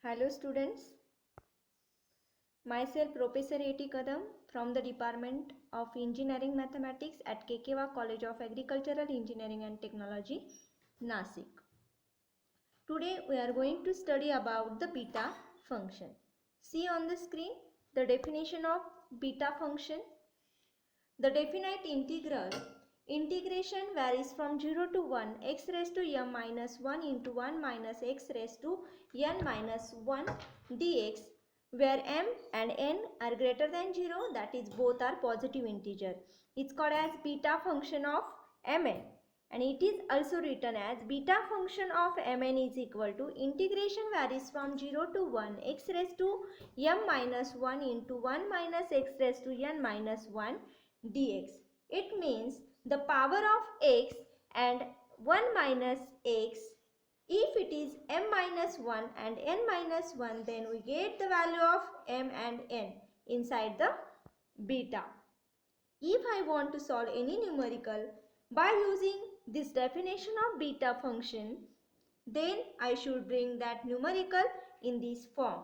Hello students, myself Professor A.T. Kadam from the Department of Engineering Mathematics at Kekewa College of Agricultural Engineering and Technology, Nasik. Today we are going to study about the beta function. See on the screen the definition of beta function. The definite integral integration varies from 0 to 1 x raised to m minus 1 into 1 minus x raised to n minus 1 dx, where m and n are greater than 0, that is both are positive integer. It's called as beta function of mn, and it is also written as beta function of mn is equal to integration varies from 0 to 1 x raised to m minus 1 into 1 minus x raised to n minus 1 dx. It means the power of x and 1 minus x. If it is m minus 1 and n minus 1, then we get the value of m and n inside the beta. If I want to solve any numerical by using this definition of beta function, then I should bring that numerical in this form.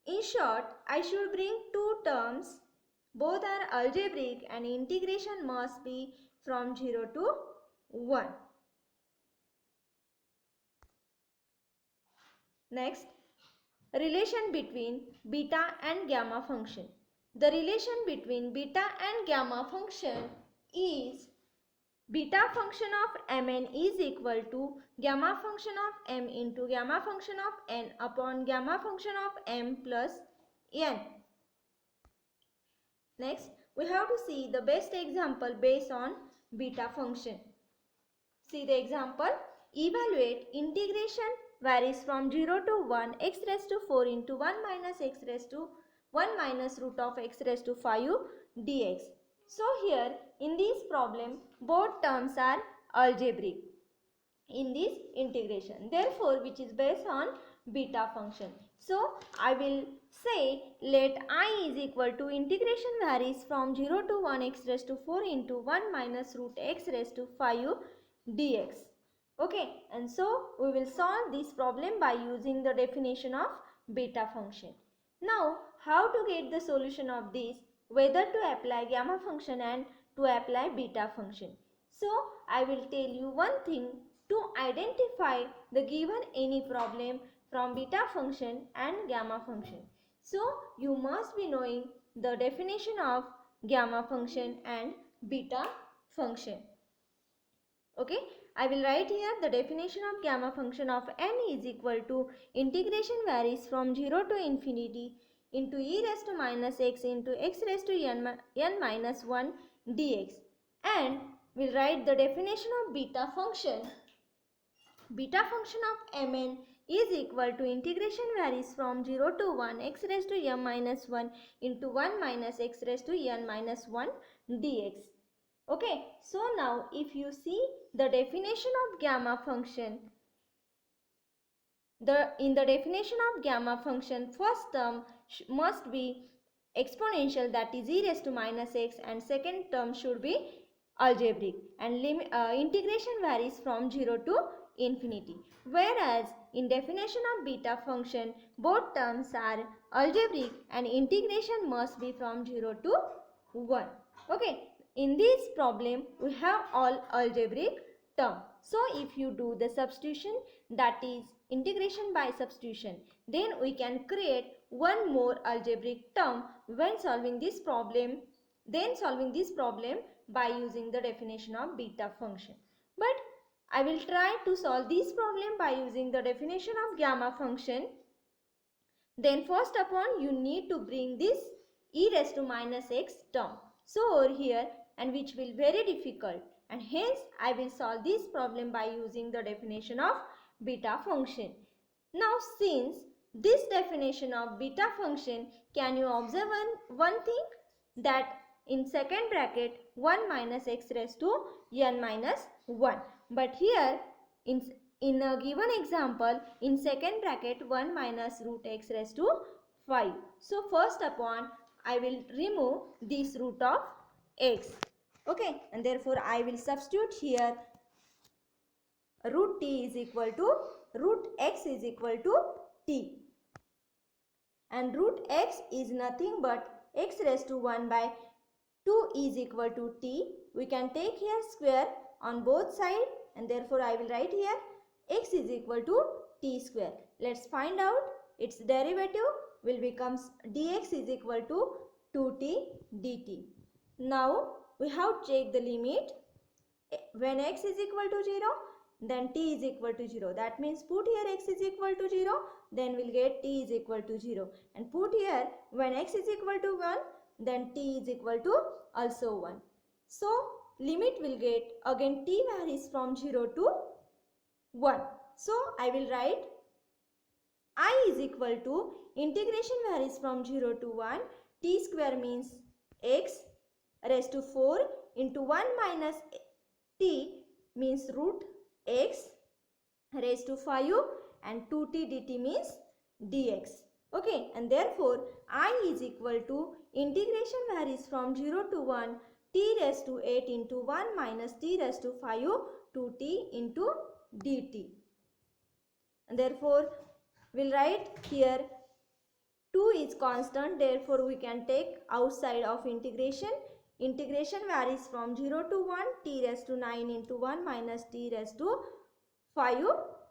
In short, I should bring two terms. Both are algebraic and integration must be from 0 to 1. Next, relation between beta and gamma function. The relation between beta and gamma function is beta function of mn is equal to gamma function of m into gamma function of n upon gamma function of m plus n. Next, we have to see the best example based on beta function. See the example. Evaluate integration varies from 0 to 1 x raised to 4 into 1 minus x raised to 1 minus root of x raised to 5 dx. So here in this problem both terms are algebraic in this integration, therefore which is based on beta function. So I will say let I is equal to integration varies from 0 to 1 x raised to 4 into 1 minus root x raised to 5 dx. Okay, and so we will solve this problem by using the definition of beta function. Now how to get the solution of this, whether to apply gamma function and to apply beta function. So I will tell you one thing, to identify the given any problem from beta function and gamma function. So you must be knowing the definition of gamma function and beta function. Okay, I will write here the definition of gamma function of n is equal to integration varies from 0 to infinity into e raised to minus x into x raised to n minus 1 dx, and we'll write the definition of beta function. Beta function of mn is equal to integration varies from 0 to 1 x raised to m minus 1 into 1 minus x raised to n minus 1 dx. Okay, so now if you see the definition of gamma function, in the definition of gamma function, first term must be exponential, that is e raised to minus x, and second term should be algebraic, and integration varies from 0 to infinity. Whereas in definition of beta function both terms are algebraic and integration must be from 0 to 1. Okay, in this problem we have all algebraic term. So if you do the substitution, that is integration by substitution, then we can create one more algebraic term when solving this problem, by using the definition of beta function. But I will try to solve this problem by using the definition of gamma function. Then first upon you need to bring this e raised to minus x term. So over here, and which will very difficult, and hence I will solve this problem by using the definition of beta function. Now since this definition of beta function, can you observe one thing, that in second bracket 1 minus x raised to n minus 1, but here in a given example in second bracket 1 minus root x raised to 5. So first upon I will remove this root of x. Okay, and therefore I will substitute here root t is equal to root x is equal to t. And root x is nothing but x raised to 1 by 2 is equal to t. We can take here square on both sides, and therefore I will write here x is equal to t square. Let's find out its derivative will becomes dx is equal to 2t dt. Now we have checked the limit. When x is equal to 0, then t is equal to 0. That means put here x is equal to 0, then we'll get t is equal to 0. And put here when x is equal to 1, then t is equal to also 1. So limit will get, again t varies from 0 to 1. So I will write I is equal to, integration varies from 0 to 1, t square means x raised to 4 into 1 minus t means root x raised to 5, and 2t dt means dx. Okay, and therefore I is equal to, integration varies from 0 to 1, t raised to 8 into 1 minus t raised to 5 2t into dt. And therefore we'll write here 2 is constant, therefore we can take outside of integration. Integration varies from 0 to 1, t raised to 9 into 1 minus t raised to 5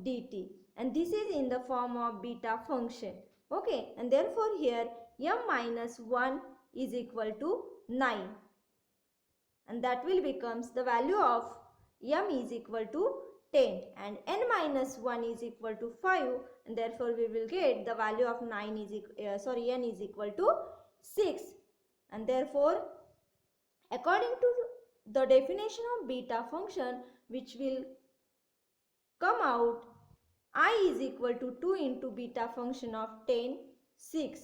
dt. And this is in the form of beta function. Okay, and therefore here m minus 1 is equal to 9. And that will becomes the value of m is equal to 10, and n minus 1 is equal to 5, and therefore we will get the value of n is equal to 6. And therefore according to the definition of beta function, which will come out, I is equal to 2 into beta function of 10, 6.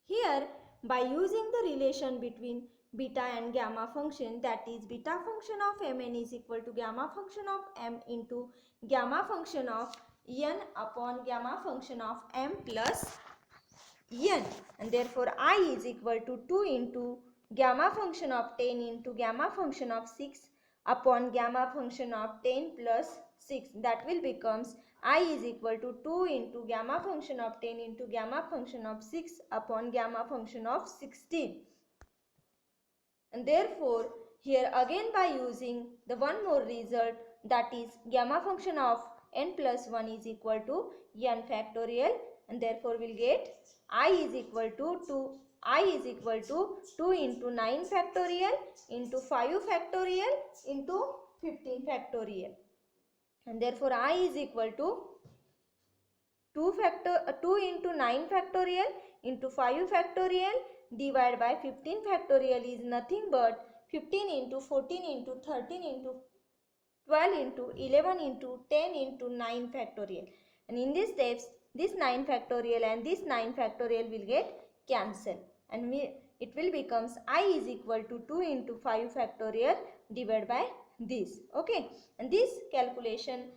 Here by using the relation between beta and gamma function, that is beta function of mn is equal to gamma function of m into gamma function of n upon gamma function of m plus n, and therefore I is equal to 2 into gamma function of 10 into gamma function of 6 upon gamma function of 10 plus 6. That will becomes I is equal to 2 into gamma function of 10 into gamma function of 6 upon gamma function of 16. And therefore here again by using the one more result, that is gamma function of n plus 1 is equal to n factorial, and therefore we'll get I is equal to 2 into 9 factorial into 5 factorial into 15 factorial, and therefore I is equal to 2 into 9 factorial into 5 factorial divided by 15 factorial is nothing but 15 into 14 into 13 into 12 into 11 into 10 into 9 factorial. And in these steps, this 9 factorial and this 9 factorial will get cancelled, and it will becomes I is equal to 2 into 5 factorial divided by this. Okay, and this calculation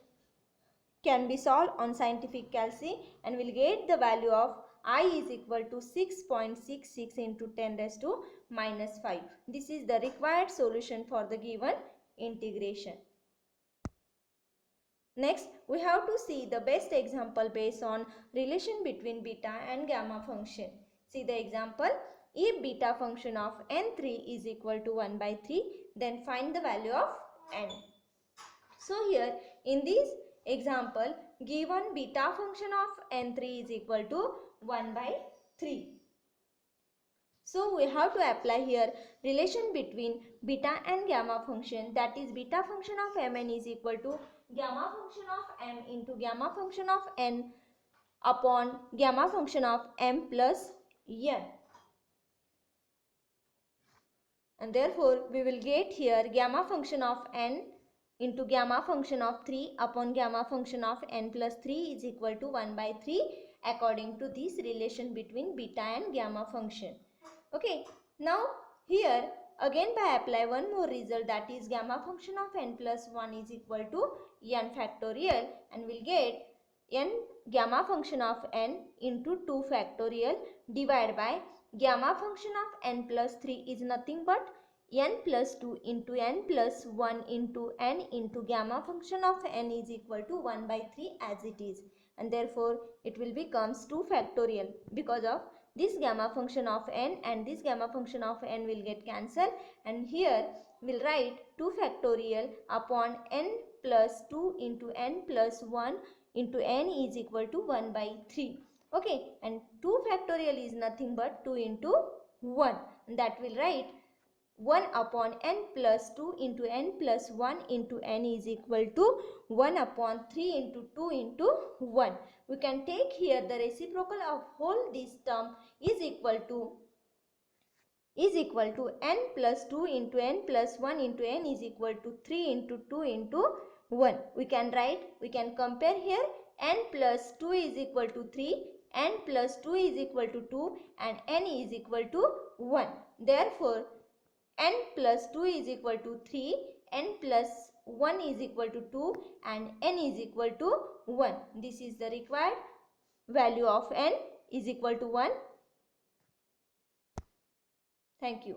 can be solved on scientific calci, and will get the value of I is equal to 6.66 into 10 raised to minus 5. This is the required solution for the given integration. Next, we have to see the best example based on relation between beta and gamma function. See the example. If beta function of n3 is equal to 1 by 3, then find the value of n. So here in this example, given beta function of n3 is equal to 1 by 3. So we have to apply here relation between beta and gamma function, that is beta function of mn is equal to gamma function of m into gamma function of n upon gamma function of m plus n. And therefore we will get here gamma function of n into gamma function of 3 upon gamma function of n plus 3 is equal to 1 by 3 according to this relation between beta and gamma function. Okay, now here again by apply one more result, that is gamma function of n plus 1 is equal to n factorial, and we'll get n gamma function of n into 2 factorial divided by gamma function of n plus 3 is nothing but n plus 2 into n plus 1 into n into gamma function of n is equal to 1 by 3 as it is. and therefore it will becomes 2 factorial. Because of this gamma function of n and this gamma function of n will get cancelled, and here we'll write 2 factorial upon n plus 2 into n plus 1 into n is equal to 1 by 3. Okay, and 2 factorial is nothing but 2 into 1, and that will write 1 upon n plus 2 into n plus 1 into n is equal to 1 upon 3 into 2 into 1. We can take here the reciprocal of whole this term is equal to n plus 2 into n plus 1 into n is equal to 3 into 2 into 1. We can compare here n plus 2 is equal to 3, n plus 2 is equal to 2 and n is equal to 1. Therefore, n plus 2 is equal to 3, n plus 1 is equal to 2 and n is equal to 1. This is the required value of n is equal to 1. Thank you.